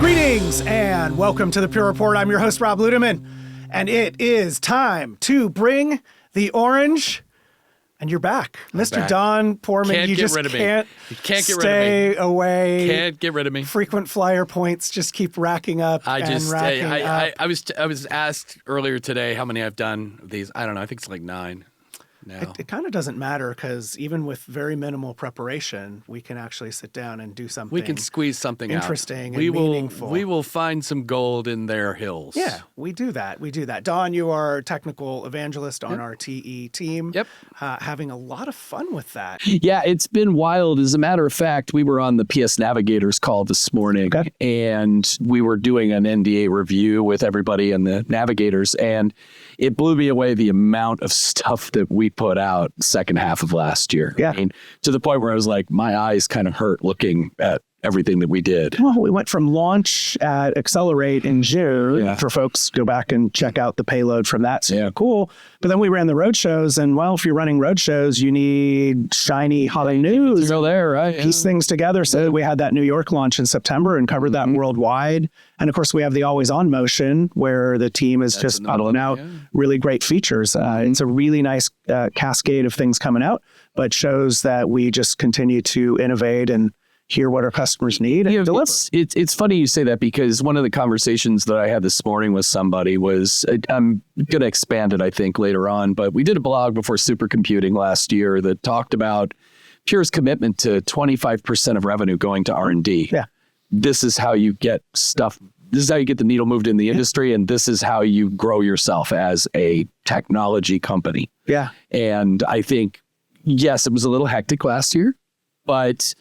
Greetings and welcome to the Pure Report. I'm your host, Rob Ludeman, and it is time to bring the orange. And you're back. Mr. Back. Don Poorman, Can't you get just rid of me. can't You can't get stay rid of me. away. Can't get rid of me. Frequent flyer points just keep racking up I up. I was asked earlier today how many I've done of these. I don't know. I think it's like 9 now. It kind of doesn't matter because even with very minimal preparation, we can actually sit down and do something. We can squeeze something interesting out. and meaningful. We will find some gold in their hills. Yeah, we do that. Don, you are Technical Evangelist on our TE team. Yep. Having a lot of fun with that. Yeah, it's been wild. As a matter of fact, we were on the PS Navigators call this morning, and we were doing an NDA review with everybody in the Navigators, and it blew me away the amount of stuff that we put out second half of last year. Yeah. I mean, to the point where I was like, my eyes kind of hurt looking at everything that we did. Well, we went from launch at Accelerate in June. Yeah. For folks, go back and check out the payload from that. So cool. But then we ran the road shows, and well, if you're running road shows, you need shiny holiday news. To go there, right? Piece things together. So we had that New York launch in September and covered that worldwide. And of course, we have the Always On motion where the team is just puddling out really great features. It's a really nice cascade of things coming out, but shows that we just continue to innovate and hear what our customers need and deliver. It's funny you say that because one of the conversations that I had this morning with somebody was, I'm going to expand it, I think, later on, but we did a blog before supercomputing last year that talked about Pure's commitment to 25% of revenue going to R&D. Yeah. This is how you get stuff. This is how you get the needle moved in the industry, and this is how you grow yourself as a technology company. Yeah. And I think, yes, it was a little hectic last year, but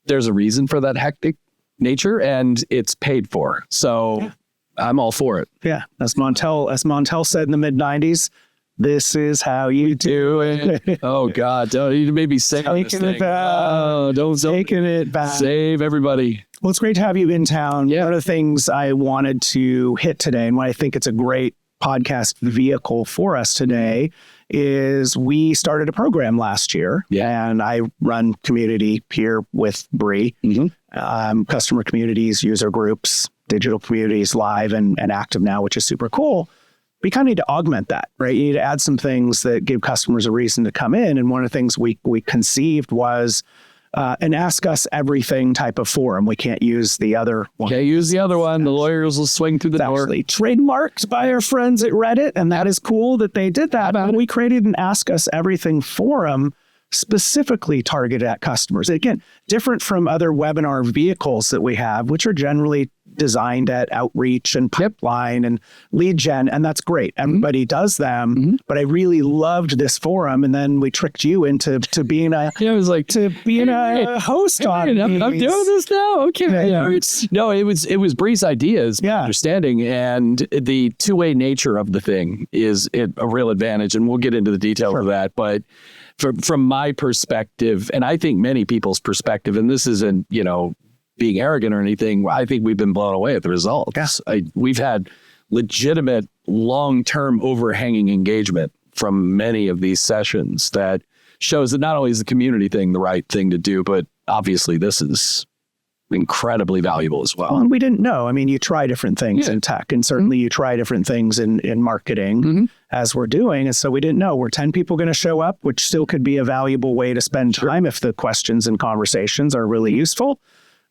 there's a reason for that hectic nature, and it's paid for. So I'm all for it. Yeah. As Montel said in the mid-90s, this is how you do it. Oh, God. Don't you maybe say Taking it back. Don't Taking it back. Save everybody. Well, it's great to have you in town. One of the things I wanted to hit today, and why I think it's a great podcast vehicle for us today, is we started a program last year, and I run community here with Bree, customer communities, user groups, digital communities, live and active now, which is super cool. We kind of need to augment that, right? You need to add some things that give customers a reason to come in. And one of the things we conceived was an Ask Us Everything type of forum. We can't use the other one. Can't use the other one. The lawyers will swing through the door. Actually trademarked by our friends at Reddit, and that is cool that they did that. But we created an Ask Us Everything forum specifically targeted at customers. Again, different from other webinar vehicles that we have, which are generally designed at outreach and pipeline and lead gen, and that's great. Everybody does them, but I really loved this forum, and then we tricked you into being a host on it. I'm doing this now. Okay. No, it was Bree's ideas, my understanding, and the two-way nature of the thing is a real advantage, and we'll get into the details of that, but from my perspective, and I think many people's perspective, and this isn't, being arrogant or anything, I think we've been blown away at the results. Yeah. We've had legitimate long-term overhanging engagement from many of these sessions that shows that not only is the community thing the right thing to do, but obviously this is incredibly valuable as well. And we didn't know. I mean, you try different things in tech, and certainly you try different things in marketing as we're doing. And so we didn't know. Were 10 people going to show up, which still could be a valuable way to spend time if the questions and conversations are really useful,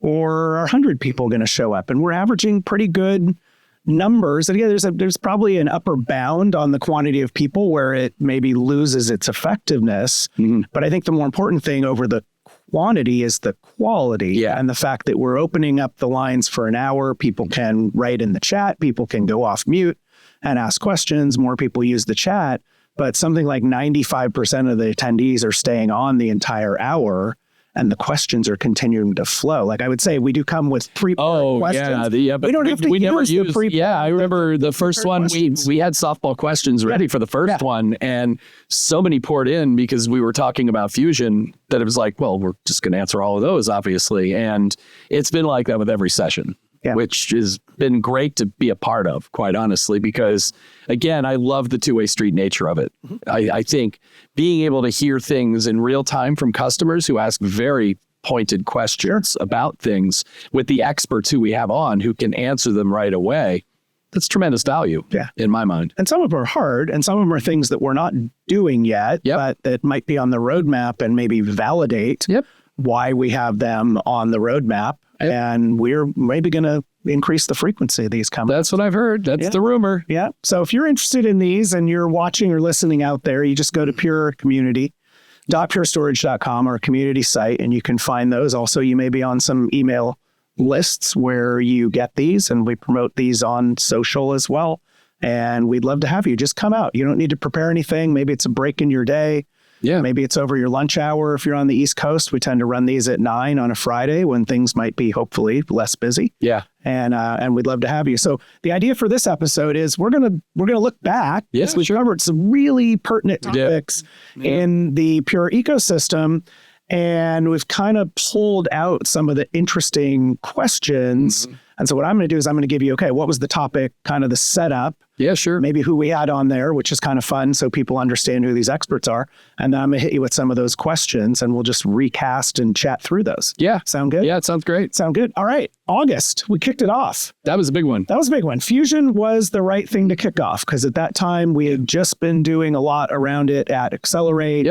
or are 100 people going to show up? And we're averaging pretty good numbers. And again, there's probably an upper bound on the quantity of people where it maybe loses its effectiveness. But I think the more important thing over the quantity is the quality, and the fact that we're opening up the lines for an hour. People can write in the chat. People can go off mute and ask questions. More people use the chat, but something like 95% of the attendees are staying on the entire hour, and the questions are continuing to flow. Like I would say, we do come with pre-prepared questions. But we don't have to never use the pre-prepared. I remember the first one, we had softball questions ready for the first one, and so many poured in because we were talking about Fusion that it was like, well, we're just going to answer all of those, obviously. And it's been like that with every session. Which has been great to be a part of, quite honestly, because, again, I love the two-way street nature of it. I think being able to hear things in real time from customers who ask very pointed questions about things with the experts who we have on who can answer them right away. That's tremendous value in my mind. And some of them are hard, and some of them are things that we're not doing yet, but that might be on the roadmap and maybe validate why we have them on the roadmap. And we're maybe going to increase the frequency of these companies. That's what I've heard. That's the rumor. Yeah. So if you're interested in these and you're watching or listening out there, you just go to purecommunity.purestorage.com, our community site, and you can find those. Also, you may be on some email lists where you get these, and we promote these on social as well. And we'd love to have you. Just come out. You don't need to prepare anything. Maybe it's a break in your day. Yeah. Maybe it's over your lunch hour. If you're on the East Coast, we tend to run these at 9 on a Friday when things might be hopefully less busy. Yeah. And we'd love to have you. So the idea for this episode is we're gonna look back. Yes, we covered some really pertinent topics in the Pure ecosystem. And we've kind of pulled out some of the interesting questions. And so what I'm going to do is I'm going to give you, what was the topic, kind of the setup. Yeah, sure. Maybe who we had on there, which is kind of fun so people understand who these experts are. And then I'm going to hit you with some of those questions and we'll just recast and chat through those. Yeah. Sound good? Yeah, it sounds great. Sound good. All right. August, we kicked it off. That was a big one. That was a big one. Fusion was the right thing to kick off because at that time we had just been doing a lot around it at Accelerate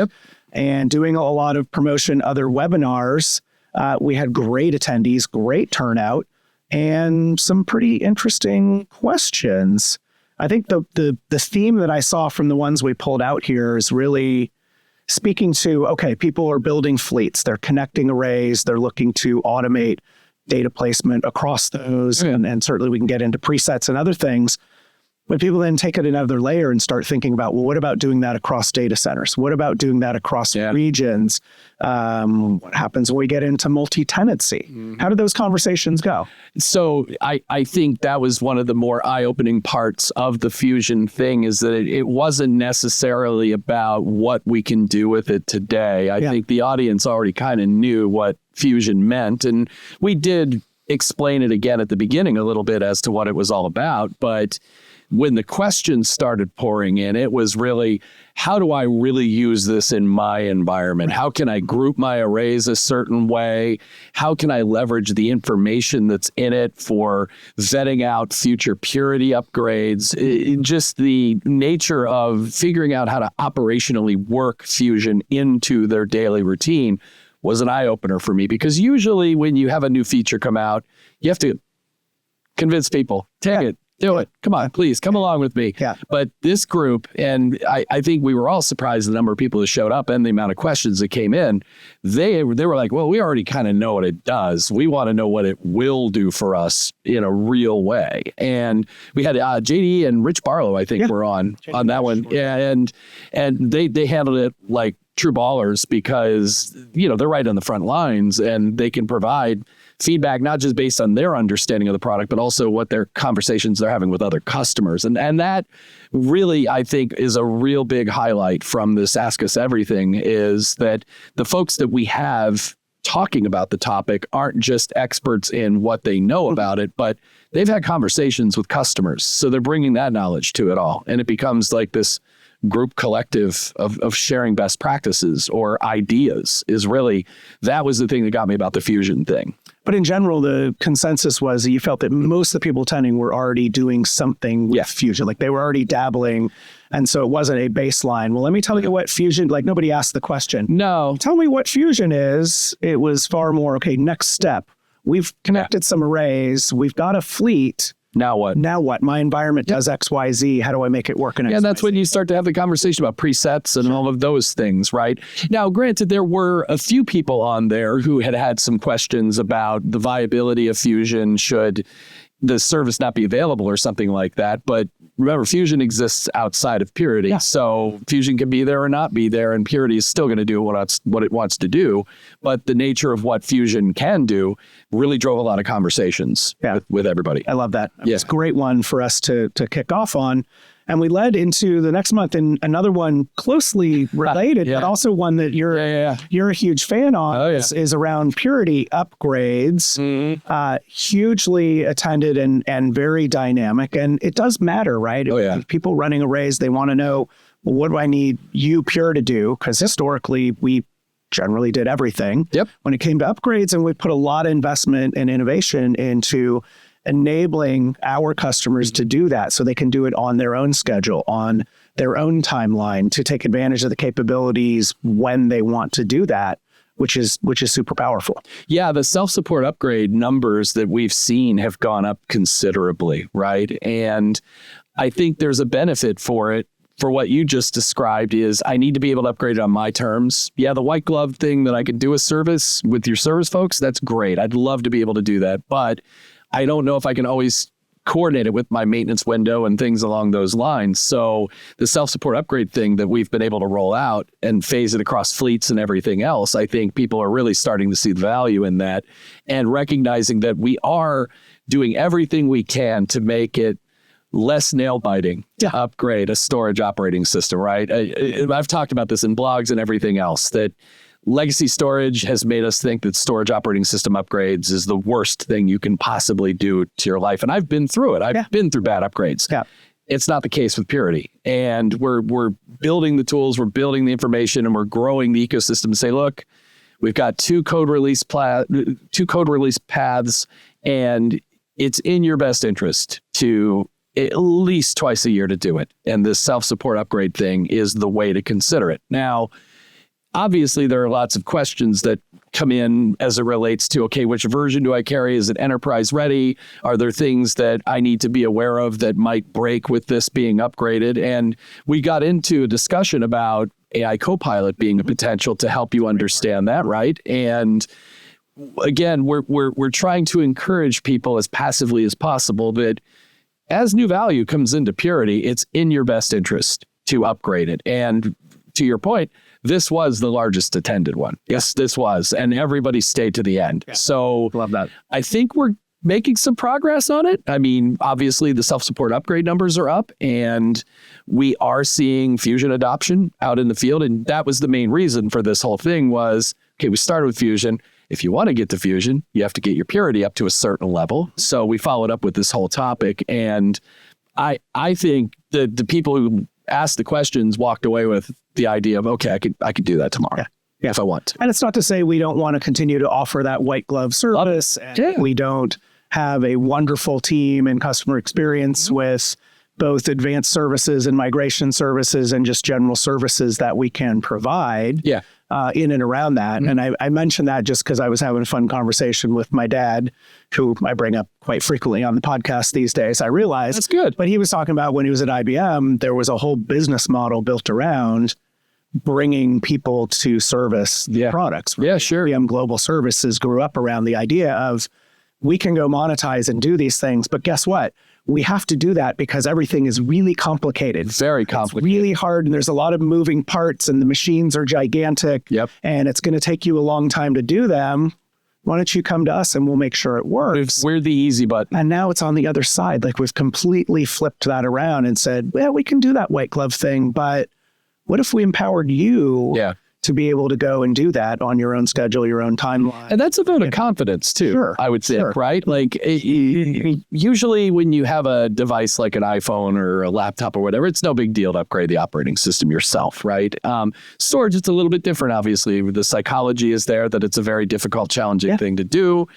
and doing a lot of promotion, other webinars. We had great attendees, great turnout, and some pretty interesting questions. I think the theme that I saw from the ones we pulled out here is really speaking to, people are building fleets, they're connecting arrays, they're looking to automate data placement across those, and certainly we can get into presets and other things. But people then take it another layer and start thinking about, well, what about doing that across data centers? What about doing that across regions? What happens when we get into multi-tenancy? How do those conversations go? So I think that was one of the more eye-opening parts of the Fusion thing is that it wasn't necessarily about what we can do with it today. I think the audience already kind of knew what Fusion meant. And we did explain it again at the beginning a little bit as to what it was all about. But when the questions started pouring in, it was really, how do I really use this in my environment? How can I group my arrays a certain way? How can I leverage the information that's in it for vetting out future purity upgrades? Just the nature of figuring out how to operationally work Fusion into their daily routine was an eye-opener for me, because usually when you have a new feature come out, you have to convince people, take it. Do it. Come on, please come along with me. Yeah. But this group, and I think we were all surprised the number of people that showed up and the amount of questions that came in. They were like, well, we already kind of know what it does. We want to know what it will do for us in a real way. And we had JD and Rich Barlow, I think, were on that one. Yeah, and they handled it like true ballers because, they're right on the front lines and they can provide feedback, not just based on their understanding of the product, but also what their conversations they're having with other customers. And that really, I think, is a real big highlight from this Ask Us Everything, is that the folks that we have talking about the topic aren't just experts in what they know about it, but they've had conversations with customers. So they're bringing that knowledge to it all. And it becomes like this group collective of sharing best practices or ideas that was the thing that got me about the Fusion thing. But in general, the consensus was that you felt that most of the people attending were already doing something with Fusion. Like they were already dabbling. And so it wasn't a baseline. Well, let me tell you what Fusion, like nobody asked the question. No. Tell me what Fusion is. It was far more, next step. We've connected some arrays. We've got a fleet. Now what? My environment does X, Y, Z. How do I make it work in X, and that's when you start to have the conversation about presets and all of those things, right? Now, granted, there were a few people on there who had some questions about the viability of Fusion should the service not be available or something like that. But remember, Fusion exists outside of Purity. Yeah. So Fusion can be there or not be there, and Purity is still going to do what it wants to do. But the nature of what Fusion can do really drove a lot of conversations with everybody. I love that. It's a great one for us to kick off on. And we led into the next month in another one closely related, but also one that you're a huge fan on is around Purity upgrades. Hugely attended and very dynamic. And it does matter, right? If people running arrays, they want to know, well, what do I need Pure to do? Because historically, we generally did everything. Yep. When it came to upgrades, and we put a lot of investment and innovation into enabling our customers to do that so they can do it on their own schedule, on their own timeline, to take advantage of the capabilities when they want to do that, which is super powerful. Yeah, the self-support upgrade numbers that we've seen have gone up considerably, right? And I think there's a benefit for it. For what you just described is I need to be able to upgrade it on my terms. Yeah, the white glove thing that I could do a service with your service folks, that's great. I'd love to be able to do that. But I don't know if I can always coordinate it with my maintenance window and things along those lines. So the self-support upgrade thing that we've been able to roll out and phase it across fleets and everything else, I think people are really starting to see the value in that and recognizing that we are doing everything we can to make it less nail-biting to upgrade a storage operating system, right? I've talked about this in blogs and everything else, that legacy storage has made us think that storage operating system upgrades is the worst thing you can possibly do to your life. And I've been through it. I've been through bad upgrades. Yeah. It's not the case with Purity. And we're building the tools, we're building the information, and we're growing the ecosystem to say, look, we've got two code release paths, and it's in your best interest to at least twice a year to do it. And this self-support upgrade thing is the way to consider it. Now, obviously, there are lots of questions that come in as it relates to, okay, which version do I carry? Is it enterprise ready? Are there things that I need to be aware of that might break with this being upgraded? And we got into a discussion about AI Copilot being a potential to help you understand that, right? And again, we're trying to encourage people as passively as possible that as new value comes into Purity, it's in your best interest to upgrade it. And to your point, this was the largest attended one. Yes, this was. And everybody stayed to the end. Yeah. So love that. I think we're making some progress on it. I mean, obviously the self-support upgrade numbers are up and we are seeing Fusion adoption out in the field. And that was the main reason for this whole thing was, okay, we started with Fusion. If you want to get to Fusion, you have to get your Purity up to a certain level. So we followed up with this whole topic. And I think that the people who asked the questions walked away with the idea of, okay, I could do that tomorrow if I want to. And it's not to say we don't want to continue to offer that white glove service. And we don't have a wonderful team and customer experience with both advanced services and migration services and just general services that we can provide in and around that. And I mentioned that just because I was having a fun conversation with my dad, who I bring up quite frequently on the podcast these days. I realized that's good. But he was talking about when he was at IBM, there was a whole business model built around bringing people to service products. Right? Yeah, sure. IBM Global Services grew up around the idea of we can go monetize and do these things, but guess what? We have to do that because everything is really complicated. Very complicated. It's really hard, and there's a lot of moving parts, and the machines are gigantic, and it's going to take you a long time to do them. Why don't you come to us and we'll make sure it works? We're the easy button. And now it's on the other side. Like we've completely flipped that around and said, well, we can do that white glove thing, but what if we empowered you to be able to go and do that on your own schedule, your own timeline? And that's a vote of confidence too, I would think, right? Like usually when you have a device like an iPhone or a laptop or whatever, it's no big deal to upgrade the operating system yourself, right? Storage, it's a little bit different, obviously. The psychology is there that it's a very difficult, challenging thing to do.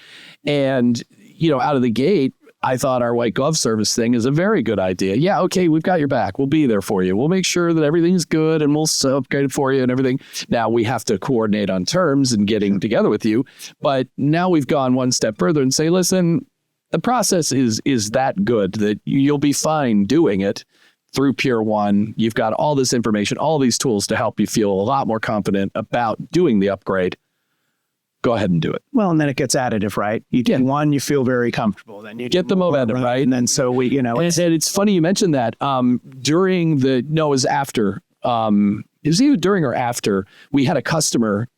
And, you know, out of the gate, I thought our white glove service thing is a very good idea. Yeah, okay, we've got your back. We'll be there for you. We'll make sure that everything's good and we'll upgrade it for you and everything. Now we have to coordinate on terms and getting together with you. But now we've gone one step further and say, listen, the process is that good that you'll be fine doing it through Pure One. You've got all this information, all these tools to help you feel a lot more confident about doing the upgrade. Go ahead and do it. Well, and then it gets additive, right? You do one, you feel very comfortable. Then you get the momentum, right? And then so we, you know. And it's funny you mentioned that. During the, no, it was after. It was either during or after, we had a customer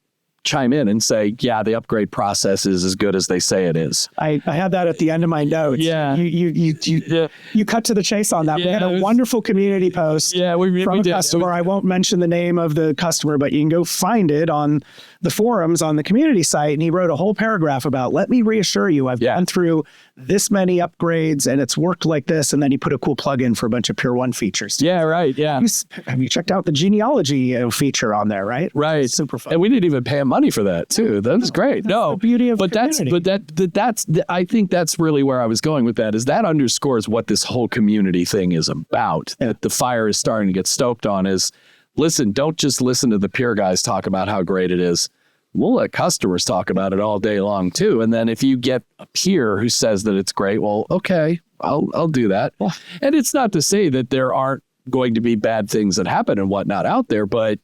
chime in and say, yeah, the upgrade process is as good as they say it is. I had that at the end of my notes. Yeah. You cut to the chase on that. We had a wonderful community post from a customer. I won't mention the name of the customer, but you can go find it on the forums on the community site, and he wrote a whole paragraph about, let me reassure you, I've gone through this many upgrades and it's worked like this. And then he put a cool plugin for a bunch of Pure 1 features. Yeah, right. Yeah. Have you checked out the genealogy feature on there, right? Right. It's super fun. And we didn't even pay him money for that too. That was great. That's the beauty of that's I think that's really where I was going with that, is that underscores what this whole community thing is about. That the fire is starting to get stoked on is, listen, don't just listen to the Pure guys talk about how great it is. We'll let customers talk about it all day long too. And then if you get a peer who says that it's great, well, okay, I'll do that. Yeah. And it's not to say that there aren't going to be bad things that happen and whatnot out there, but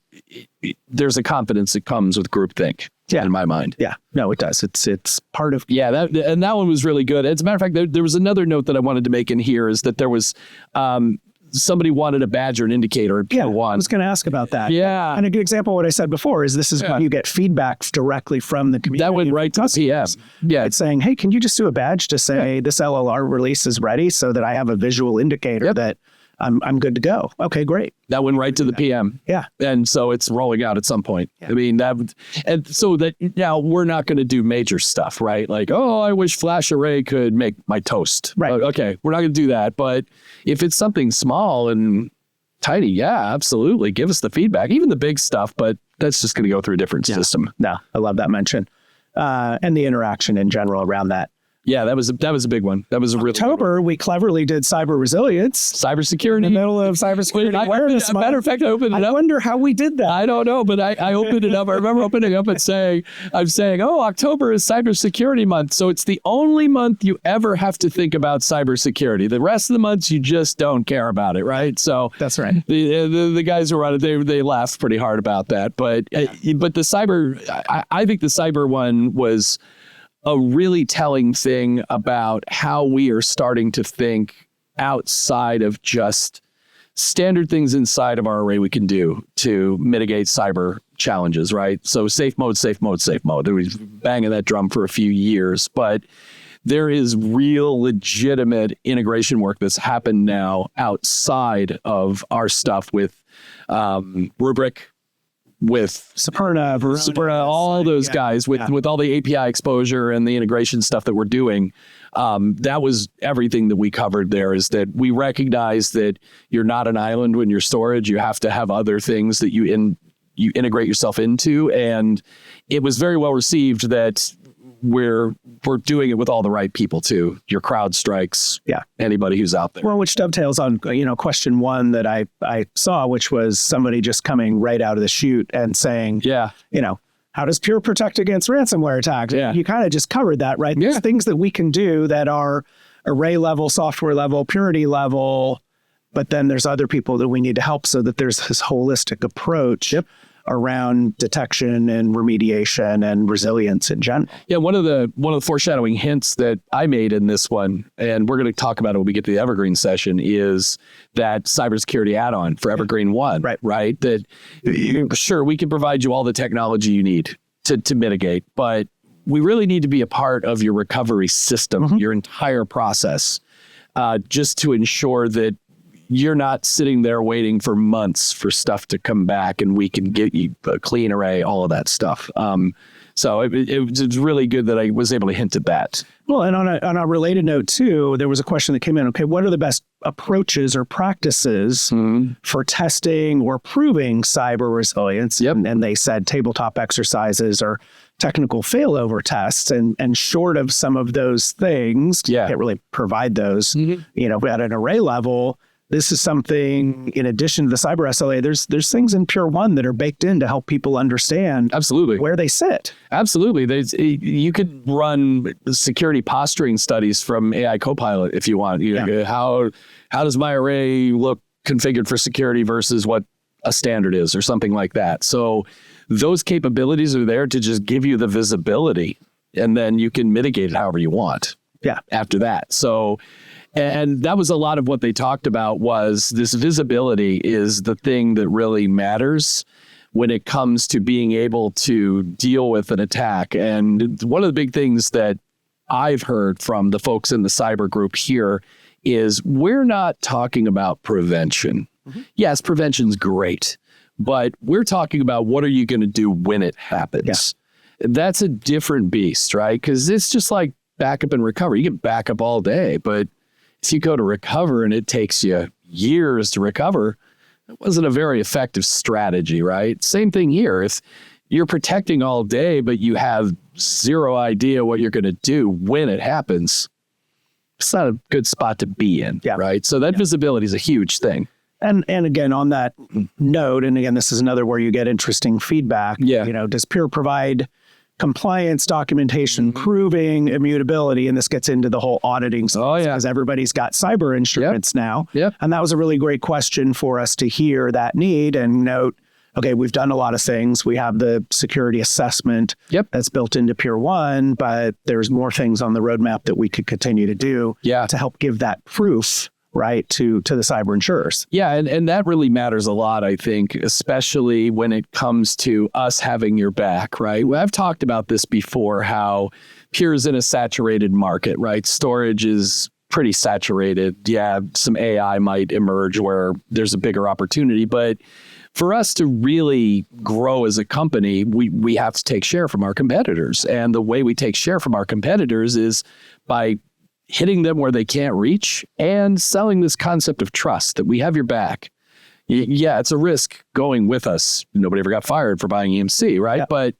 there's a confidence that comes with groupthink. In my mind. Yeah, no, it does. It's part of. Yeah, that one was really good. As a matter of fact, there was another note that I wanted to make in here, is that there was somebody wanted a badge or an indicator. Yeah, I was going to ask about that. Yeah. And a good example of what I said before is this is when you get feedback directly from the community. That went right to the PM. Yeah. It's saying, hey, can you just do a badge to say this LLR release is ready so that I have a visual indicator that I'm good to go. Okay, great. That went right to the PM. Yeah. And so it's rolling out at some point. Yeah. I mean, and so that now we're not going to do major stuff, right? Like, oh, I wish Flash Array could make my toast. Right. Okay, we're not going to do that. But if it's something small and tiny, yeah, absolutely. Give us the feedback, even the big stuff, but that's just going to go through a different system. No, I love that mention. And the interaction in general around that. Yeah, that was a big one. That was a really October. We cleverly did cyber resilience, cybersecurity, in the middle of cybersecurity awareness. As a matter of fact, I opened it up. I wonder how we did that. I don't know, but I opened it up. I remember opening up and saying, oh, October is cybersecurity month, so it's the only month you ever have to think about cybersecurity. The rest of the months you just don't care about it, right? So that's right. The guys who run it, they laughed pretty hard about that, but the cyber, I think the cyber one was a really telling thing about how we are starting to think outside of just standard things inside of our array we can do to mitigate cyber challenges, right? So SafeMode, SafeMode, SafeMode. There was banging that drum for a few years, but there is real legitimate integration work that's happened now outside of our stuff with Rubrik, with Superna, all those guys with all the API exposure and the integration stuff that we're doing. That was everything that we covered there, is that we recognize that you're not an island when you're storage. You have to have other things that you integrate yourself into. And it was very well received that we're doing it with all the right people too. Your CrowdStrikes, anybody who's out there. Well, which dovetails on, question one that I saw, which was somebody just coming right out of the chute and saying, how does Pure protect against ransomware attacks? Yeah. You kind of just covered that, right? Yeah. There's things that we can do that are array level, software level, purity level, but then there's other people that we need to help so that there's this holistic approach around detection and remediation and resilience in general. Yeah, one of the foreshadowing hints that I made in this one, and we're going to talk about it when we get to the Evergreen session, is that cybersecurity add-on for Evergreen 1, right? That sure, we can provide you all the technology you need to mitigate, but we really need to be a part of your recovery system, your entire process, just to ensure that you're not sitting there waiting for months for stuff to come back and we can get you a clean array, all of that stuff. So it's really good that I was able to hint at that. Well, and on a related note too, there was a question that came in. Okay, what are the best approaches or practices for testing or proving cyber resilience? And they said tabletop exercises or technical failover tests. And short of some of those things, can't really provide those. At an array level, this is something, in addition to the cyber SLA, there's things in Pure 1 that are baked in to help people understand where they sit. Absolutely. You could run security posturing studies from AI Copilot if you want. How does my array look configured for security versus what a standard is or something like that. So those capabilities are there to just give you the visibility, and then you can mitigate it however you want after that. So... And that was a lot of what they talked about, was this visibility is the thing that really matters when it comes to being able to deal with an attack. And one of the big things that I've heard from the folks in the cyber group here is we're not talking about prevention. Yes, prevention's great, But we're talking about what are you going to do when it happens? Yeah. That's a different beast, right? Because it's just like backup and recovery. You can back up all day, but if you go to recover and it takes you years to recover, it wasn't a very effective strategy, right? Same thing here. If you're protecting all day, but you have zero idea what you're going to do when it happens, it's not a good spot to be in, right? So that visibility is a huge thing. And again, on that note, and again, this is another where you get interesting feedback. Yeah. Does Pure provide compliance documentation proving immutability? And this gets into the whole auditing stuff, because everybody's got cyber insurance now. Yep. And that was a really great question for us to hear that need and note, okay, we've done a lot of things. We have the security assessment that's built into Pure One, but there's more things on the roadmap that we could continue to do to help give that proof, right, to the cyber insurers. Yeah, and that really matters a lot, I think, especially when it comes to us having your back, right? I've talked about this before, how Pure's in a saturated market, right? Storage is pretty saturated. Yeah, some AI might emerge where there's a bigger opportunity, but for us to really grow as a company, we have to take share from our competitors. And the way we take share from our competitors is by hitting them where they can't reach and selling this concept of trust, that we have your back. Yeah, it's a risk going with us. Nobody ever got fired for buying EMC, right? Yeah. But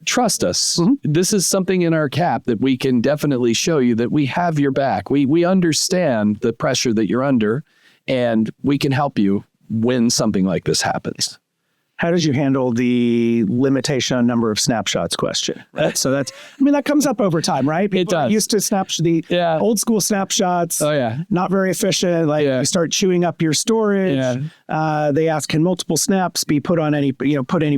trust us. This is something in our cap that we can definitely show you that we have your back. We understand the pressure that you're under, and we can help you when something like this happens. How did you handle the limitation on number of snapshots question? Right? So that comes up over time, right? People it does. Used to the old school snapshots. Oh yeah. Not very efficient. You start chewing up your storage. Yeah. They ask, can multiple snaps be put on any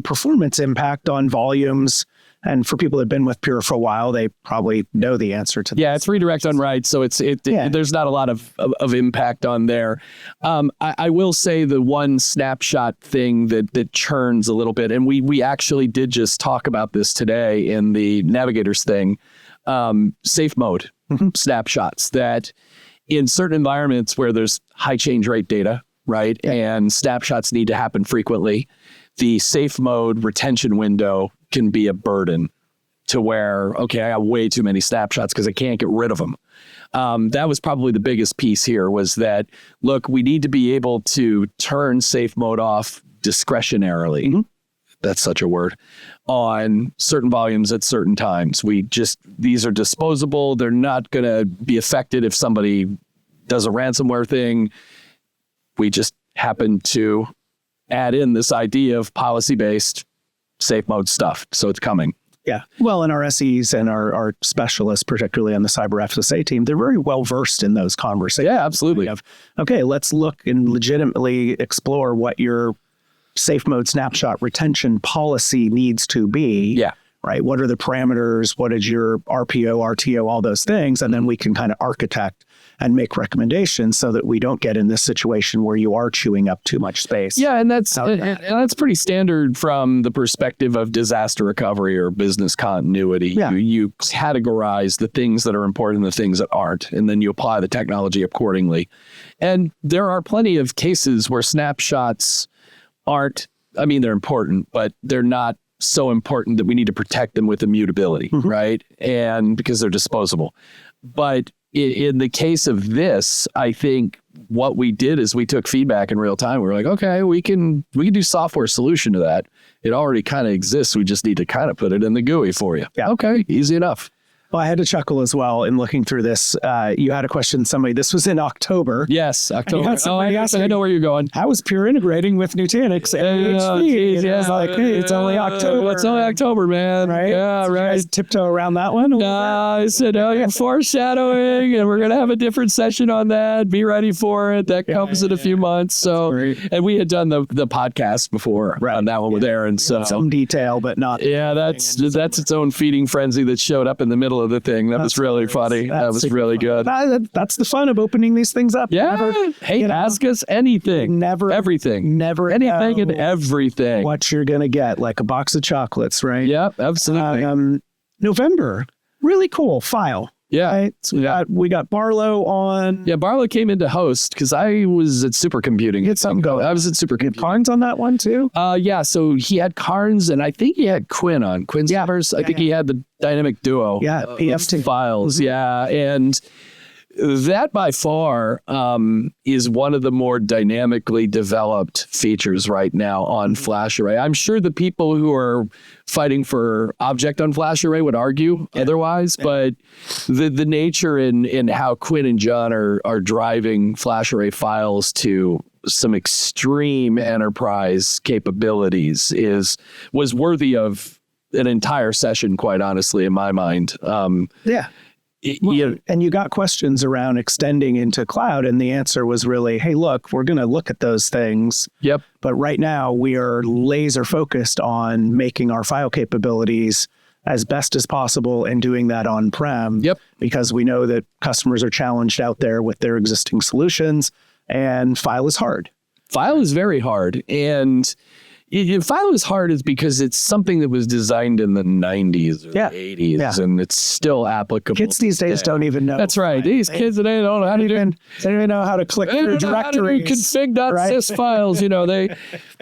performance impact on volumes? And for people that have been with Pure for a while, they probably know the answer to that. Yeah, it's redirect on write, so there's not a lot of impact on there. I will say the one snapshot thing that churns a little bit, and we actually did just talk about this today in the Navigators thing, SafeMode snapshots, that in certain environments where there's high change rate data, right, and snapshots need to happen frequently, the SafeMode retention window can be a burden to where, okay, I got way too many snapshots because I can't get rid of them. That was probably the biggest piece here, was that, look, we need to be able to turn SafeMode off discretionarily. That's such a word. On certain volumes at certain times. These are disposable. They're not going to be affected if somebody does a ransomware thing. We just happen to add in this idea of policy-based SafeMode stuff. So it's coming. Yeah. Well, and our SEs and our specialists, particularly on the cyber FSA team, they're very well versed in those conversations. Yeah, absolutely. Okay, let's look and legitimately explore what your SafeMode snapshot retention policy needs to be. Yeah. Right. What are the parameters? What is your RPO, RTO, all those things? And then we can kind of architect and make recommendations so that we don't get in this situation where you are chewing up too much space. Yeah, and that's pretty standard from the perspective of disaster recovery or business continuity. Yeah. You categorize the things that are important and the things that aren't, and then you apply the technology accordingly. And there are plenty of cases where snapshots aren't, they're important, but they're not so important that we need to protect them with immutability, right? And because they're disposable. But in the case of this, I think what we did is we took feedback in real time. We were like, okay, we can do software solution to that. It already kind of exists. We just need to kind of put it in the GUI for you. Yeah. Okay, easy enough. Well, I had to chuckle as well in looking through this. You had a question, this was in October. Yes, October. I know where you're going. How is Pure integrating with Nutanix and HP? Yeah. It's like, hey, it's only October. It's only October, man. Right? Yeah, right. You guys tiptoe around that one? I said, you're foreshadowing, and we're going to have a different session on that. Be ready for it. That comes in a few months. So, and we had done the podcast before on that one with Aaron. So some detail, but not. Yeah, that's its own feeding frenzy that showed up in the middle of the thing. That was really funny. That was really good. That's the fun of opening these things up. Yeah. Ask us anything. Everything. Anything and everything. What you're going to get, like a box of chocolates, right? Yep, absolutely. November. Really cool. File. Yeah. Right? So we got Barlow on. Yeah, Barlow came into host because I was at supercomputing. He had something going. I was at supercomputing. Carnes on that one too? Yeah, so he had Carnes, and I think he had Quinn on. Quinn's first. I think he had the dynamic duo. Yeah, PFT files. Yeah, and that by far is one of the more dynamically developed features right now on FlashArray. I'm sure the people who are fighting for object on FlashArray would argue otherwise, but the nature in how Quinn and John are driving FlashArray files to some extreme enterprise capabilities was worthy of an entire session, quite honestly, in my mind. And you got questions around extending into cloud, and the answer was really, hey, look, we're going to look at those things. Yep. But right now, we are laser focused on making our file capabilities as best as possible and doing that on-prem. Yep. Because we know that customers are challenged out there with their existing solutions, and file is hard. File is very hard. And file is hard is because it's something that was designed in the 90s or the 80s, and it's still applicable. Kids these days don't even know. That's right. These kids today don't know how to do. They don't even know how to click through directories. Config.sys files. You know, they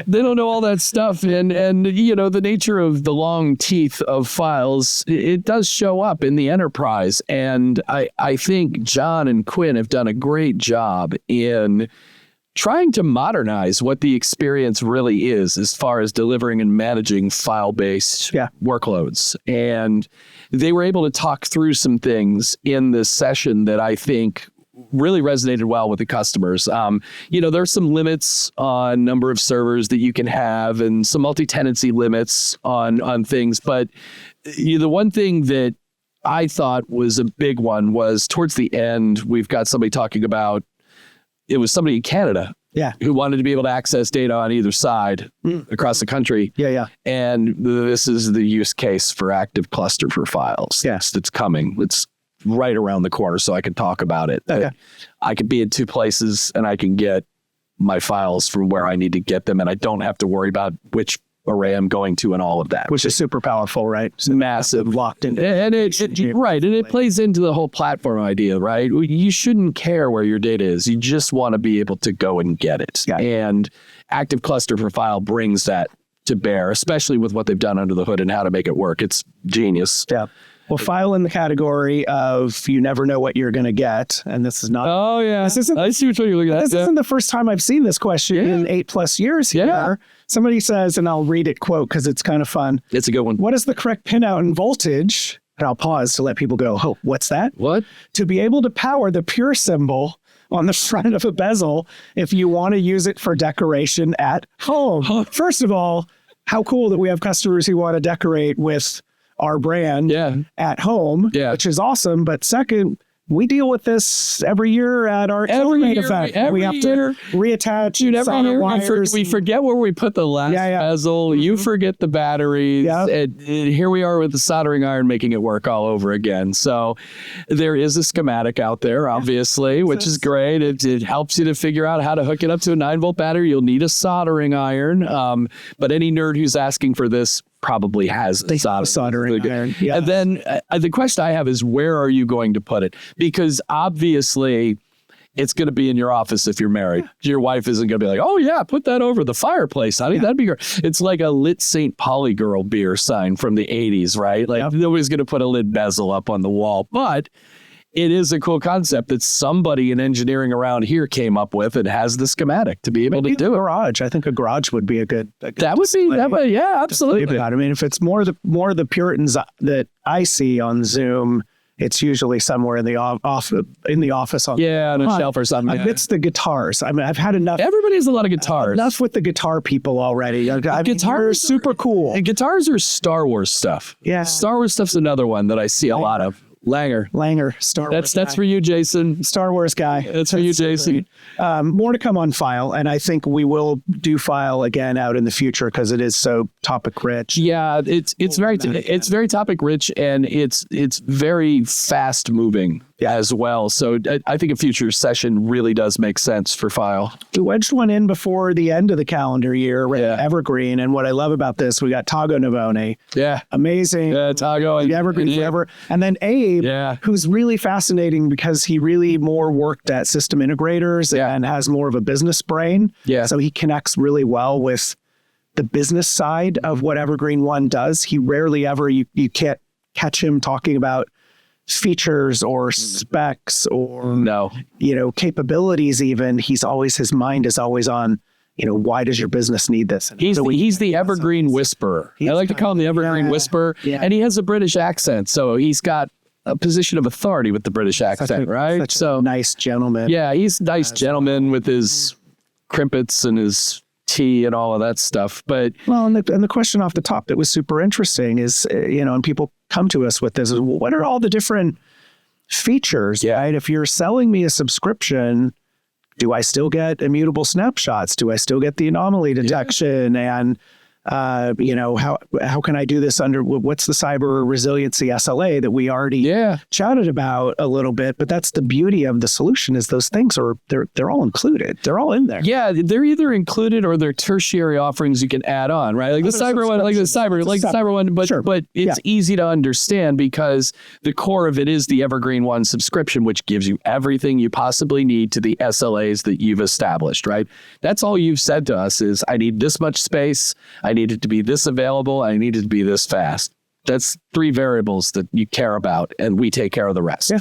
don't know all that stuff. And you know, the nature of the long teeth of files, it does show up in the enterprise. And I think John and Quinn have done a great job in trying to modernize what the experience really is as far as delivering and managing file-based workloads. And they were able to talk through some things in this session that I think really resonated well with the customers. You know, there's some limits on number of servers that you can have and some multi-tenancy limits on things. But the one thing that I thought was a big one was towards the end, we've got somebody talking about, it was somebody in Canada who wanted to be able to access data on either side across the country. And this is the use case for active cluster for files. That's coming. It's right around the corner, so I can talk about it. I could be in two places and I can get my files from where I need to get them, and I don't have to worry about which array I'm going to and all of that. Which is super powerful, right? So massive. Locked in. And it plays into the whole platform idea, right? You shouldn't care where your data is. You just want to be able to go and get it. And Active Cluster for File brings that to bear, especially with what they've done under the hood and how to make it work. It's genius. Well, file in the category of you never know what you're going to get. And this is not... Oh, yeah. I see what you're looking at. This isn't the first time I've seen this question in 8+ years here. Somebody says, and I'll read it quote because it's kind of fun. It's a good one. What is the correct pinout and voltage? And I'll pause to let people go, oh, what's that? What? To be able to power the pure symbol on the front of a bezel if you want to use it for decoration at home. First of all, how cool that we have customers who want to decorate with our brand at home, which is awesome. But second, we deal with this every year at our event. We have to reattach solder wires. We forget where we put the last bezel. You forget the batteries. And here we are with the soldering iron making it work all over again. So there is a schematic out there, obviously, which is great. It helps you to figure out how to hook it up to a 9-volt battery. You'll need a soldering iron. But any nerd who's asking for this probably has a soldering iron. And then the question I have is, where are you going to put it? Because obviously it's going to be in your office if you're married. Your wife isn't going to be like, oh yeah, put that over the fireplace, honey. That'd be great. It's like a lit St. Pauli girl beer sign from the 80s, right? Like nobody's going to put a lid bezel up on the wall, but it is a cool concept that somebody in engineering around here came up with and has the schematic to be able to do it. Garage. I think a garage would be a good absolutely. I mean, if it's more the Puritans that I see on Zoom, it's usually somewhere in the office on on a shelf or something. It's the guitars. I mean, I've had enough. Everybody has a lot of guitars. Enough with the guitar people already. Guitars are super cool. And guitars are Star Wars stuff. Star Wars stuff's another one that I see a lot of. Langer, Star Wars. That's for you, Jason. Star Wars guy. That's for you, Jason. More to come on file, and I think we will do file again out in the future because it is so topic rich. Yeah, it's very topic rich, and it's very fast moving as well. So I think a future session really does make sense for File. We wedged one in before the end of the calendar year, right? Evergreen. And what I love about this, we got Tago Navone. Yeah. Amazing. Yeah, Tago. And Evergreen forever. And then Abe, who's really fascinating because he really more worked at system integrators and has more of a business brain. Yeah. So he connects really well with the business side of what Evergreen One does. He rarely ever, you can't catch him talking about features or specs or capabilities even. His mind is always on, why does your business need this? And he's the Evergreen Whisperer. I like to call him the Evergreen Whisperer. Yeah. And he has a British accent, so he's got a position of authority with the British accent, right? Such a nice gentleman. Yeah, he's a nice gentleman with his crimpets and his tea and all of that stuff. But and the question off the top that was super interesting is, and people come to us with this, is what are all the different features, right? If you're selling me a subscription, do I still get immutable snapshots? Do I still get the anomaly detection? And how can I do this under what's the cyber resiliency SLA that we already chatted about a little bit? But that's the beauty of the solution, is those things they're all included. They're all in there. Yeah, they're either included or they're tertiary offerings you can add on, right? Like the cyber one, but it's easy to understand because the core of it is the Evergreen One subscription, which gives you everything you possibly need to the SLAs that you've established, right? That's all you've said to us is, I need this much space, I need it to be this available, I need it to be this fast. That's 3 variables that you care about, and we take care of the rest. Yeah.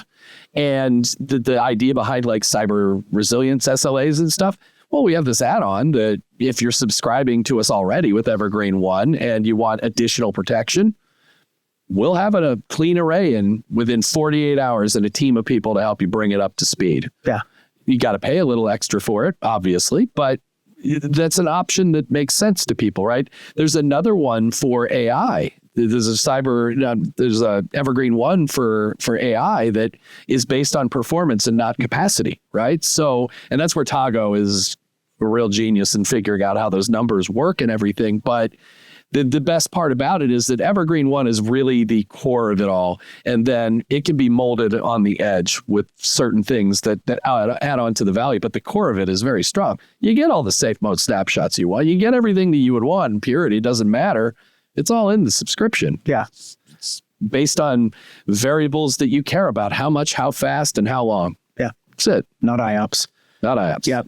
And the idea behind like cyber resilience SLAs and stuff, well, we have this add-on that if you're subscribing to us already with Evergreen One and you want additional protection, we'll have a clean array and within 48 hours and a team of people to help you bring it up to speed. Yeah. You got to pay a little extra for it, obviously, but that's an option that makes sense to people, right? There's another one for AI. There's a Evergreen One for AI that is based on performance and not capacity, right? So, and that's where Tago is a real genius in figuring out how those numbers work and everything. But the best part about it is that Evergreen One is really the core of it all. And then it can be molded on the edge with certain things that add on to the value. But the core of it is very strong. You get all the SafeMode snapshots you want. You get everything that you would want in purity. It doesn't matter. It's all in the subscription. Yeah. It's based on variables that you care about. How much, how fast, and how long. Yeah. That's it. Not IOPS. Not IOPS. Yeah.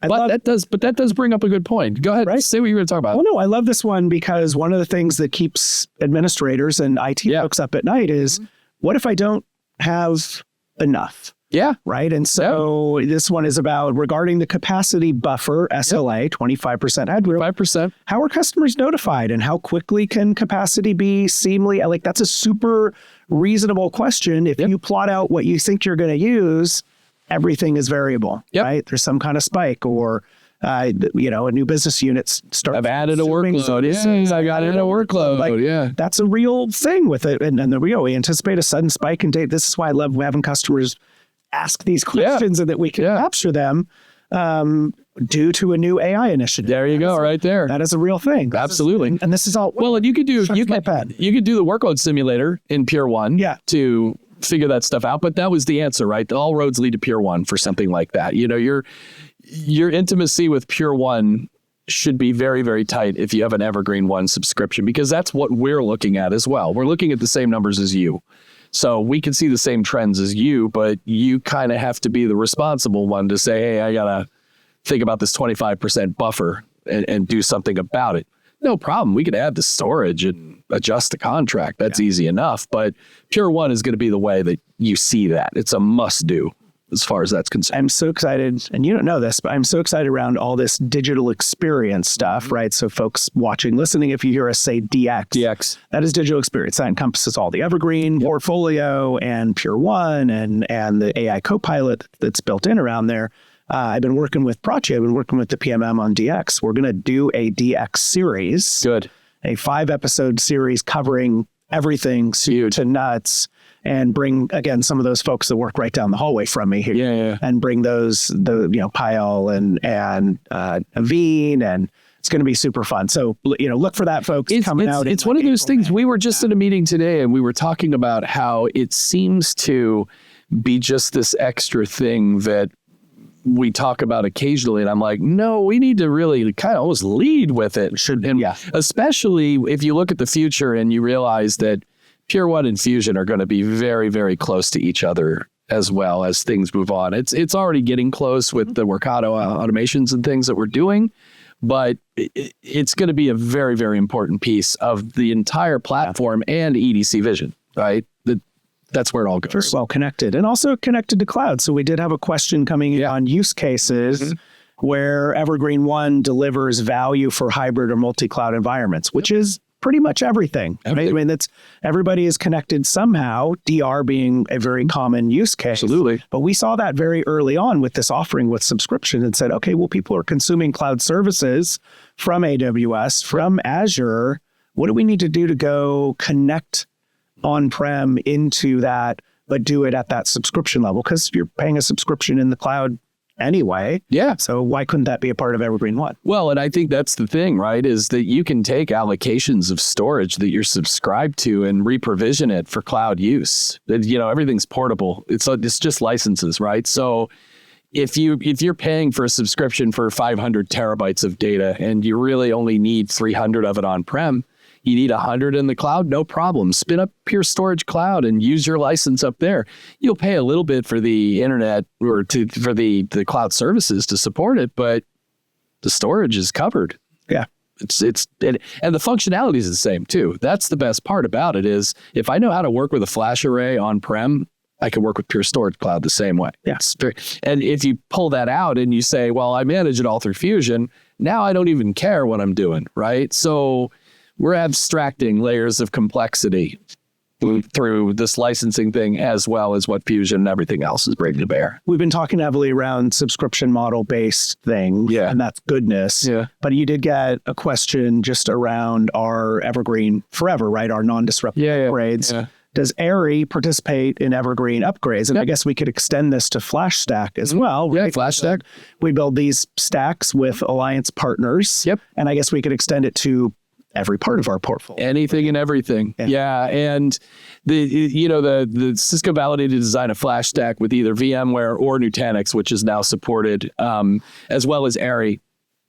That does bring up a good point. Go ahead. Right? Say what you were going to talk about. Well, no, I love this one because one of the things that keeps administrators and IT folks up at night is, what if I don't have enough? Yeah. Right. And so this one is about regarding the capacity buffer, SLA, 25% headroom. 5%. How are customers notified and how quickly can capacity be seamlessly? Like, that's a super reasonable question. If you plot out what you think you're going to use, everything is variable, right? There's some kind of spike or, a new business unit starts. I've added a workload. Yeah, I got in a workload. That's a real thing with it. And there we go. We anticipate a sudden spike in data. This is why I love having customers ask these questions and that we can capture them due to a new AI initiative. There you go, right there. That is a real thing. Absolutely. And this is all. Well, and you could do the workload simulator in Pure One to figure that stuff out. But that was the answer, right? All roads lead to Pure One for something like that. Your intimacy with Pure One should be very, very tight if you have an Evergreen One subscription, because that's what we're looking at as well. We're looking at the same numbers as you. So we can see the same trends as you, but you kind of have to be the responsible one to say, hey, I got to think about this 25% buffer and do something about it. No problem. We could add the storage and adjust the contract. That's easy enough. But Pure One is going to be the way that you see that. It's a must do as far as that's concerned. I'm so excited, and you don't know this, but I'm so excited around all this digital experience stuff, right? So folks watching, listening, if you hear us say DX, that is digital experience. That encompasses all the Evergreen portfolio and Pure One and the AI Copilot that's built in around there. I've been working with Prachi. I've been working with the PMM on DX. We're going to do a DX series. Good. A 5-episode series covering everything to nuts, and bring, again, some of those folks that work right down the hallway from me here. And bring those, Pyle and Aveen, and it's going to be super fun. So, look for that, folks, coming out. It's one of those things. We were just at a meeting today, and we were talking about how it seems to be just this extra thing that we talk about occasionally. And I'm like, no, we need to really kind of almost lead with it. Especially if you look at the future and you realize that Pure One and Fusion are going to be very, very close to each other as well as things move on. It's already getting close with the Workato automations and things that we're doing, but it's going to be a very, very important piece of the entire platform and EDC vision, right? That's where it all goes. Very well connected and also connected to cloud. So we did have a question coming in on use cases where Evergreen One delivers value for hybrid or multi-cloud environments, which is pretty much everything. Right? I mean, everybody is connected somehow, DR being a very common use case. Absolutely. But we saw that very early on with this offering with subscription and said, okay, well, people are consuming cloud services from AWS, from Azure. What do we need to do to go connect on-prem into that, but do it at that subscription level? Because you're paying a subscription in the cloud anyway. Yeah. So why couldn't that be a part of Evergreen One? Well, and I think that's the thing, right? Is that you can take allocations of storage that you're subscribed to and reprovision it for cloud use. Everything's portable. It's just licenses, right? So if you're paying for a subscription for 500 terabytes of data and you really only need 300 of it on-prem, you need 100 in the cloud, no problem. Spin up Pure Storage Cloud and use your license up there. You'll pay a little bit for the internet or for the cloud services to support it, but the storage is covered. Yeah. And the functionality is the same too. That's the best part about it is if I know how to work with a flash array on-prem, I can work with Pure Storage Cloud the same way. Yeah. And if you pull that out and you say, well, I manage it all through Fusion, now I don't even care what I'm doing, right? So we're abstracting layers of complexity through this licensing thing as well as what Fusion and everything else is bringing to bear. We've been talking heavily around subscription model-based things, and that's goodness. Yeah. But you did get a question just around our Evergreen Forever, right? Our non-disruptive upgrades. Yeah. Does ARI participate in Evergreen upgrades? And I guess we could extend this to FlashStack as well. Right? Yeah, FlashStack. We build these stacks with alliance partners. Yep. And I guess we could extend it to every part of our portfolio. Anything and everything. Yeah. And the Cisco validated design of FlashStack with either VMware or Nutanix, which is now supported, as well as ARI,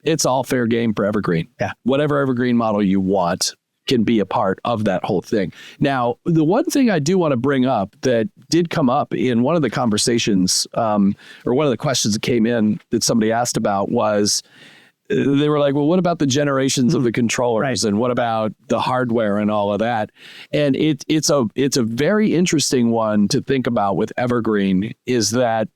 it's all fair game for Evergreen. Yeah. Whatever Evergreen model you want can be a part of that whole thing. Now, the one thing I do want to bring up that did come up in one of the conversations, or one of the questions that came in that somebody asked about was, they were like, well, what about the generations of the controllers and what about the hardware and all of that? And it's a very interesting one to think about with Evergreen is that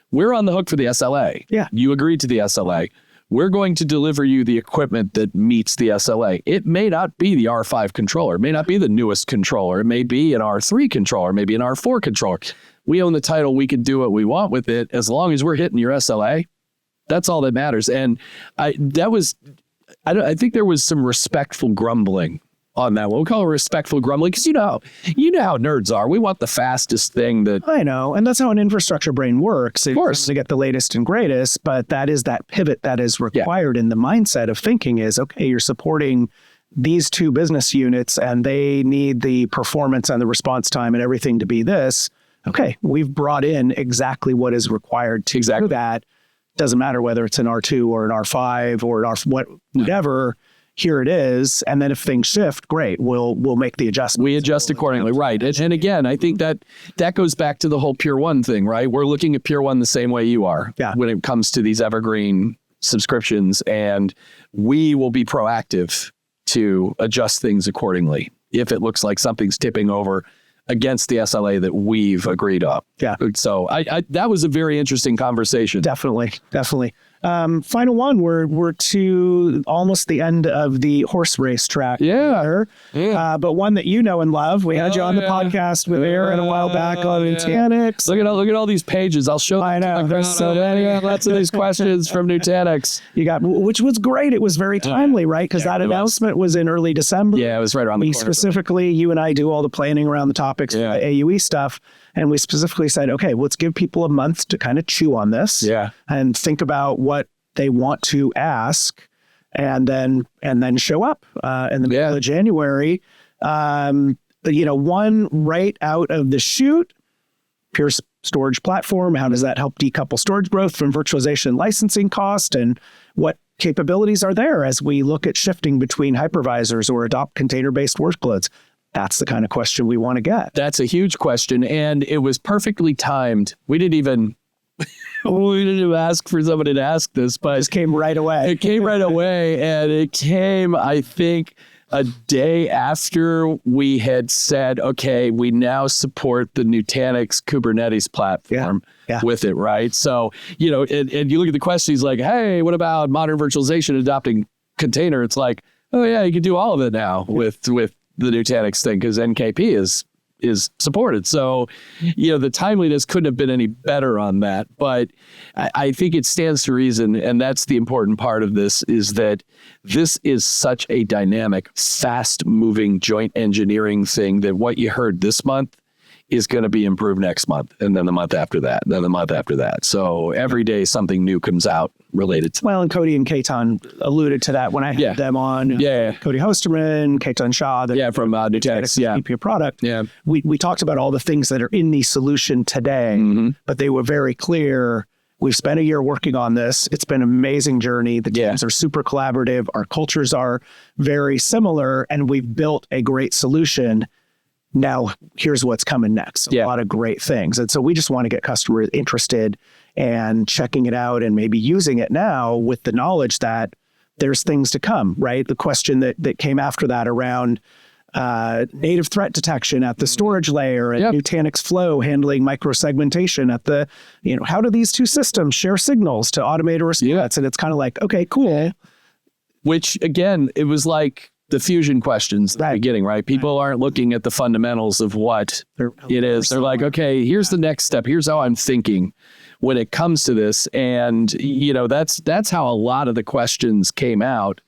we're on the hook for the SLA. Yeah. You agreed to the SLA. We're going to deliver you the equipment that meets the SLA. It may not be the R5 controller. It may not be the newest controller. It may be an R3 controller, maybe an R4 controller. We own the title. We can do what we want with it as long as we're hitting your SLA. That's all that matters. And I think there was some respectful grumbling on that one. We call it respectful grumbling because you know how nerds are. We want the fastest thing that... I know. And that's how an infrastructure brain works. Of course. To get the latest and greatest, but that is that pivot that is required in the mindset of thinking is, okay, you're supporting these two business units and they need the performance and the response time and everything to be this. Okay, we've brought in exactly what is required to do that. Doesn't matter whether it's an R2 or an R5 or an whatever. Here it is. And then if things shift, great. We'll make the adjustment. We adjust accordingly, right? And again, I think that goes back to the whole Pure One thing, right? We're looking at Pure One the same way you are when it comes to these Evergreen subscriptions, and we will be proactive to adjust things accordingly if it looks like something's tipping over against the SLA that we've agreed on. Yeah. So that was a very interesting conversation. Definitely. Final one, we're to almost the end of the horse race track. Yeah. But one that you know and love. We had you on the podcast with Aaron a while back on Nutanix. Look at all these pages. I'll show. I know. There's so many. Lots of these questions from Nutanix. You got, which was great. It was very timely, right? Because that announcement was in early December. Yeah, it was right around the corner. Specifically, you and I do all the planning around the topics, for the AUE stuff. And we specifically said, okay, let's give people a month to kind of chew on this and think about what they want to ask and then show up in the middle of January. One right out of the chute, Pure storage platform? How does that help decouple storage growth from virtualization licensing cost? And what capabilities are there as we look at shifting between hypervisors or adopt container-based workloads? That's the kind of question we want to get. That's a huge question. And it was perfectly timed. We didn't even ask for somebody to ask this, but it just came right away. It came right away. And it came, I think, a day after we had said, okay, we now support the Nutanix Kubernetes platform with it, right? So, you know, and you look at the questions like, hey, what about modern virtualization adopting container? It's like, oh yeah, you can do all of it now with the Nutanix thing because NKP is supported. So, you know, the timeliness couldn't have been any better on that. But I think it stands to reason, and that's the important part of this, is that this is such a dynamic, fast-moving joint engineering thing that what you heard this month is going to be improved next month, and then the month after that, then the month after that. So every day something new comes out related to. Well, and Cody and Ketan alluded to that when I had them on. Cody Hosterman, Ketan Shah, from Nutanix, VP of product. We talked about all the things that are in the solution today, but they were very clear. We've spent a year working on this. It's been an amazing journey. The teams are super collaborative. Our cultures are very similar, and we've built a great solution. Now, here's what's coming next. A lot of great things. And so we just want to get customers interested and checking it out and maybe using it now with the knowledge that there's things to come, right? The question that came after that around native threat detection at the storage layer and Nutanix Flow handling microsegmentation at the, you know, how do these two systems share signals to automate a response? And it's kind of like, okay, cool. Which, again, it was like the fusion questions at the beginning, right? People aren't looking at the fundamentals of what it is. They're like, okay, here's the next step. Here's how I'm thinking when it comes to this. And, you know, that's how a lot of the questions came out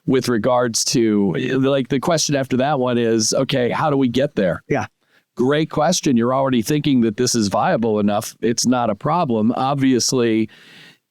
with regards to, like, the question after that one is, okay, how do we get there? Great question. You're already thinking that this is viable enough. It's not a problem. Obviously,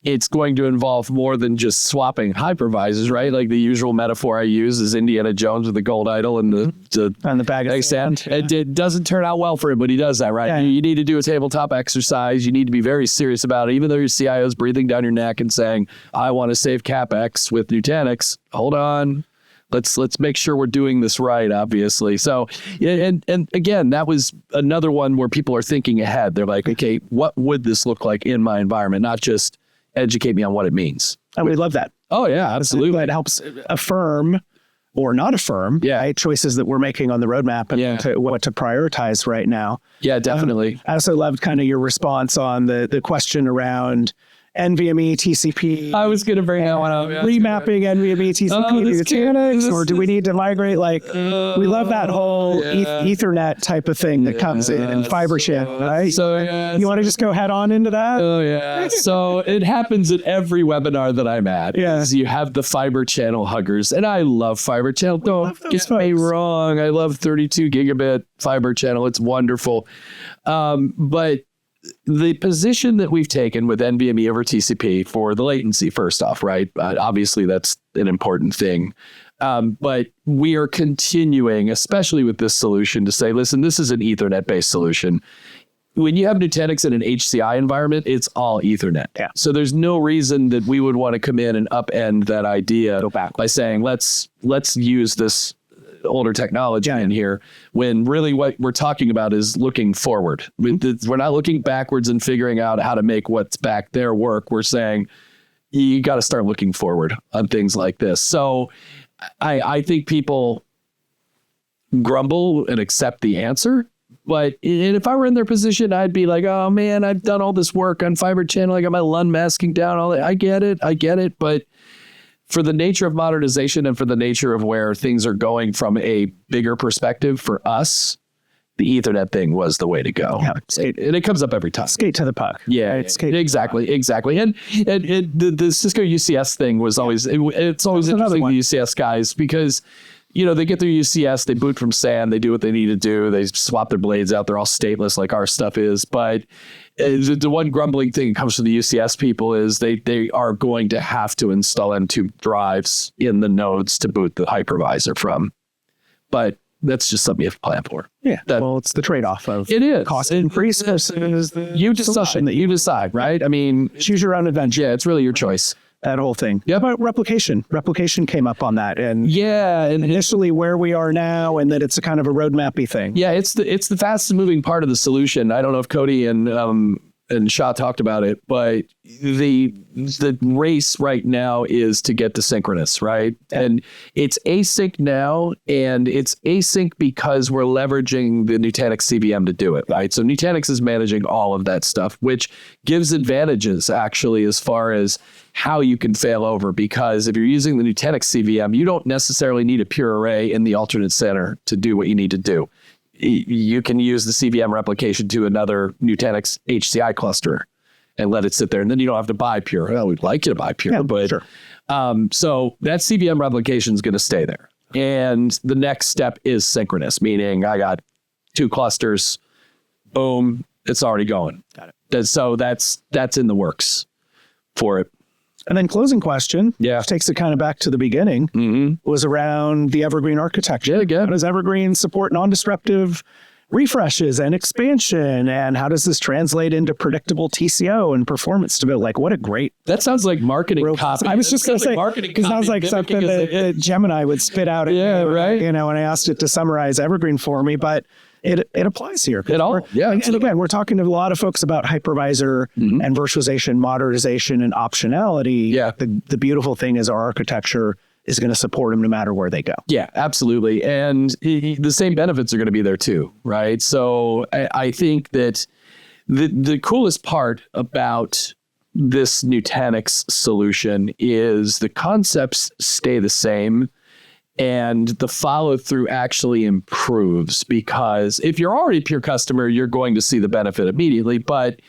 it's going to involve more than just swapping hypervisors, right? Like the usual metaphor I use is Indiana Jones with the gold idol and the bag of sand. It doesn't turn out well for him, but he does that, right? You need to do a tabletop exercise. You need to be very serious about it. Even though your CIO is breathing down your neck and saying, I want to save CapEx with Nutanix, hold on. Let's make sure we're doing this right, obviously. So, and again, that was another one where people are thinking ahead. They're like, okay, what would this look like in my environment? Not just educate me on what it means. And we love that. Oh, yeah, absolutely. It helps affirm or not affirm choices that we're making on the roadmap and what to prioritize right now. Yeah, definitely. I also loved kind of your response on the question around NVMe, TCP. I was going to bring that one up. Remapping NVMe, TCP to Nutanix, or do we need to migrate? Like, we love that whole Ethernet type of thing that comes in and fiber channel, right? So you want to just go head on into that? Oh, yeah. So it happens at every webinar that I'm at. You have the fiber channel huggers, and I love fiber channel. Don't get me wrong. I love 32 gigabit fiber channel. It's wonderful. But the position that we've taken with NVMe over TCP for the latency, first off, right? Obviously, that's an important thing. But we are continuing, especially with this solution, to say, listen, this is an Ethernet-based solution. When you have Nutanix in an HCI environment, it's all Ethernet. So there's no reason that we would want to come in and upend that idea by saying, let's use this older technology in here, when really what we're talking about is looking forward. We're not looking backwards and figuring out how to make what's back there work. We're saying you got to start looking forward on things like this. So I think people grumble and accept the answer. But if I were in their position, I'd be like, oh man, I've done all this work on fiber channel. I got my LUN masking down. All that. I get it. But for the nature of modernization and for the nature of where things are going from a bigger perspective for us, the Ethernet thing was the way to go. And it comes up every time. Skate to the puck. Exactly. And the Cisco UCS thing was always, it's always interesting, the UCS guys, because you know, they get their UCS, they boot from SAN, they do what they need to do, they swap their blades out, they're all stateless like our stuff is. But the one grumbling thing that comes from the UCS people is they are going to have to install M2 drives in the nodes to boot the hypervisor from. But That's just something you have to plan for. Yeah. Well, it's the trade-off of it is cost increase versus the you decide that you decide, right? I mean, choose your own adventure. Yeah, it's really your choice. That whole thing. Yeah, about replication. Replication came up on that, and and initially where we are now, and that it's a kind of a roadmappy thing. Yeah, it's the fastest moving part of the solution. I don't know if Cody and Shah talked about it, but the race right now is to get to synchronous, right? Yeah. And it's async now, and it's async because we're leveraging the Nutanix CVM to do it, right? So Nutanix is managing all of that stuff, which gives advantages actually as far as how you can fail over, because if you're using the Nutanix CVM, you don't necessarily need a pure array in the alternate center to do what you need to do. You can use the CVM replication to another Nutanix HCI cluster and let it sit there. And then you don't have to buy Pure. Well, we'd like you to buy Pure, but sure. So that CVM replication is going to stay there. And the next step is synchronous, meaning I got 2 clusters, boom, it's already going. Got it. So that's in the works for it. And then closing question, which takes it kind of back to the beginning, was around the Evergreen architecture. Yeah, again. How does Evergreen support non-disruptive refreshes and expansion? And how does this translate into predictable TCO and performance stability? Like, what a great... That sounds like marketing copy. I was just going to say, because sounds like something that Gemini would spit out at me, right? You know, when I asked it to summarize Evergreen for me, but... It applies here. It all, And again, we're talking to a lot of folks about hypervisor and virtualization, modernization, and optionality. Yeah. The beautiful thing is our architecture is going to support them no matter where they go. Yeah, absolutely. And the same benefits are going to be there too, right? So I think that the coolest part about this Nutanix solution is the concepts stay the same, and the follow through actually improves, because if you're already a Pure customer, you're going to see the benefit immediately. But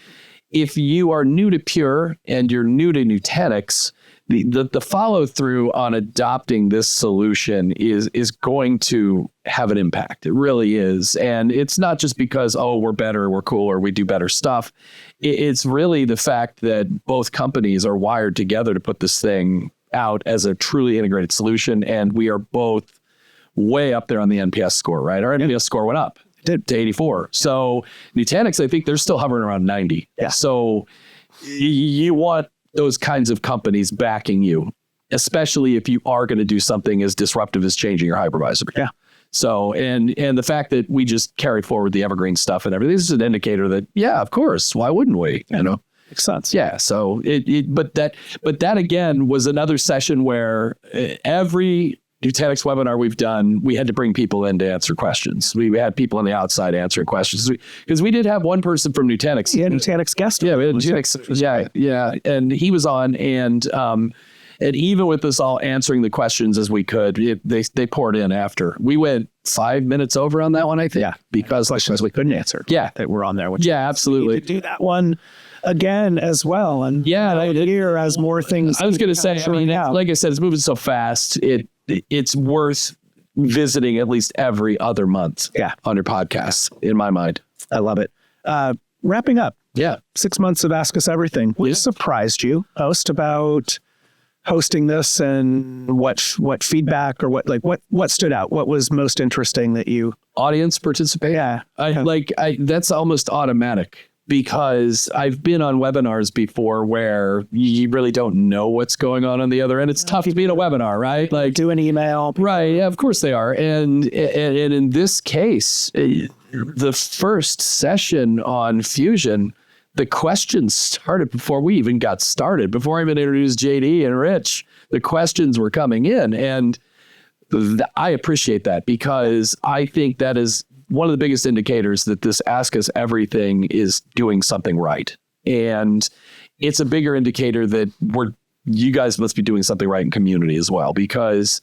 if you are new to Pure and you're new to Nutanix, the follow through on adopting this solution is going to have an impact. It really is. And it's not just because, we're better, we're cooler, we do better stuff. It's really the fact that both companies are wired together to put this thing out as a truly integrated solution, and we are both way up there on the NPS score, right? Our NPS score went up to 84. So Nutanix, I think they're still hovering around 90. Yeah. So you want those kinds of companies backing you, especially if you are going to do something as disruptive as changing your hypervisor. Yeah. So, and the fact that we just carried forward the Evergreen stuff and everything, this is an indicator that, of course, why wouldn't we? You know? Makes sense. Yeah. So but that again was another session where every Nutanix webinar we've done, we had to bring people in to answer questions. We had people on the outside answering questions because we did have one person from Nutanix. Yeah, Nutanix guest. Yeah, we had Nutanix. Yeah, and he was on, and even with us all answering the questions as we could, they poured in after. We went 5 minutes over on that one, I think. Yeah, because questions we couldn't answer. Yeah, that were on there. Which absolutely. We could do that one again as well. And here as more things. I was going to say, I mean, like I said, it's moving so fast. It's worth visiting at least every other month. On your podcast, in my mind. I love it. Wrapping up. 6 months of Ask Us Everything. What surprised you most about hosting this, and what feedback or what stood out? What was most interesting that you audience participate? That's almost automatic, because I've been on webinars before where you really don't know what's going on the other end. It's tough to be in a webinar, right? Like do an email. Right. Yeah, of course they are. And in this case, the first session on Fusion, the questions started before we even got started. Before I even introduced JD and Rich, the questions were coming in. And I appreciate that, because I think that is one of the biggest indicators that this Ask Us Everything is doing something right. And it's a bigger indicator that you guys must be doing something right in community as well, because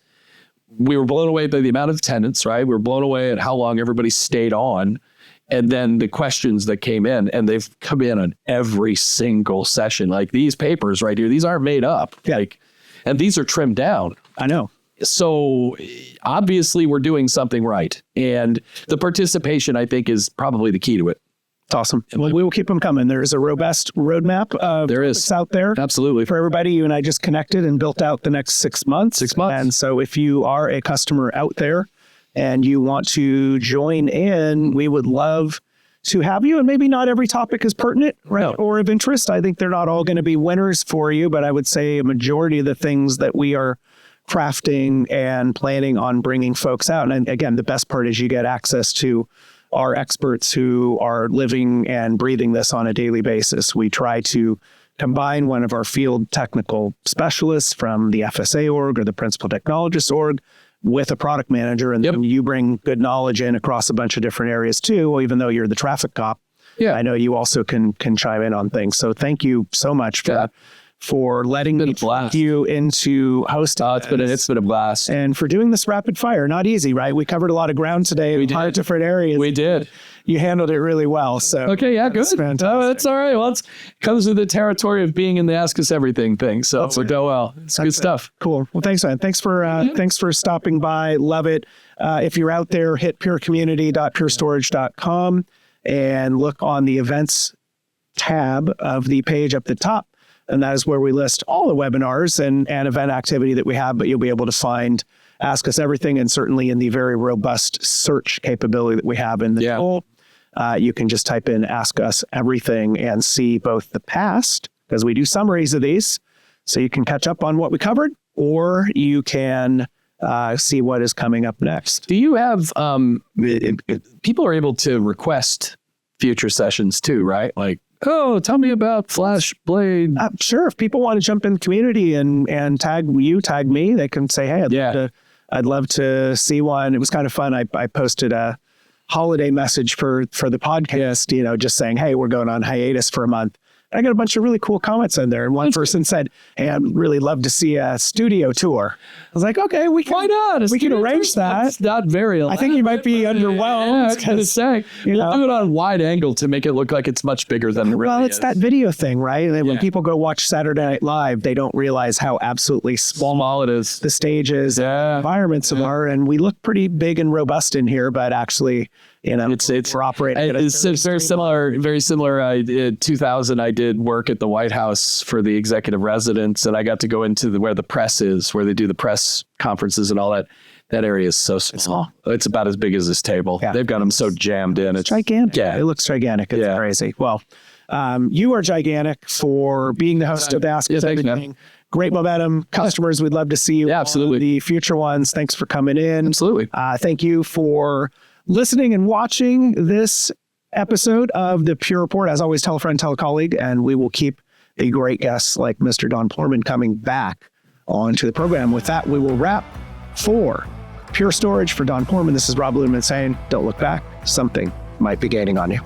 we were blown away by the amount of attendance, right? We were blown away at how long everybody stayed on. And then the questions that came in, and they've come in on every single session. Like these papers right here, these aren't made up. And these are trimmed down. I know. So obviously we're doing something right. And the participation, I think, is probably the key to it. It's awesome. Well, we will keep them coming. There is a robust roadmap of topics out there. Absolutely. For everybody. You and I just connected and built out the next 6 months. 6 months. And so if you are a customer out there and you want to join in, we would love to have you. And maybe not every topic is pertinent, right, No. or of interest. I think they're not all going to be winners for you, but I would say a majority of the things that we are crafting and planning on bringing folks out. And again, the best part is you get access to our experts who are living and breathing this on a daily basis. We try to combine one of our field technical specialists from the FSA org or the principal technologist org with a product manager, and then you bring good knowledge in across a bunch of different areas too. Well, even though you're the traffic cop, I know you also can chime in on things. So thank you so much for letting me take you into hosting. It's been a blast. And for doing this rapid fire. Not easy, right? We covered a lot of ground today. We did. Different areas. We did. You handled it really well. So okay, yeah, good. That's all right. Well, it comes with the territory of being in the Ask Us Everything thing. So we'll go well. It's good stuff. Cool. Well, thanks, man. Thanks for stopping by. Love it. If you're out there, hit purecommunity.purestorage.com and look on the events tab of the page up the top. And that is where we list all the webinars and event activity that we have, but you'll be able to find Ask Us Everything, and certainly in the very robust search capability that we have in the tool. You can just type in Ask Us Everything and see both the past, because we do summaries of these, so you can catch up on what we covered, or you can see what is coming up next. Do you have, people are able to request future sessions too, right? Like, oh, tell me about FlashBlade. Sure. If people want to jump in the community and tag me, they can say, hey, I'd love to see one. It was kind of fun. I posted a holiday message for the podcast, just saying, hey, we're going on hiatus for a month. I got a bunch of really cool comments in there. And one person said, hey, I'd really love to see a studio tour. I was like, okay, why not? We can arrange that. It's not very elaborate. I think you might be underwhelmed. Yeah, I was going to say, do it on wide angle to make it look like it's much bigger than it really is. Well, it's that video thing, right? When people go watch Saturday Night Live, they don't realize how absolutely small it is. The stages, environments are, and we look pretty big and robust in here, but actually, we're operating. It's very similar. In 2000, I did work at the White House for the executive residence, and I got to go into where the press is, where they do the press conferences and all that. That area is so small. It's about as big as this table. Yeah. They've got them so jammed in. It's gigantic. Yeah, it looks gigantic. It's crazy. Well, you are gigantic for being the host of the Ask Us Everything. Great momentum. Customers, we'd love to see you. Yeah, absolutely. On the future ones. Thanks for coming in. Absolutely. Thank you for listening and watching this episode of the Pure Report. As always, tell a friend, tell a colleague, and we will keep the great guests like Mr. Don Poorman coming back onto the program. With that, we will wrap for Pure Storage. For Don Poorman, this is Rob Ludeman saying, don't look back. Something might be gaining on you.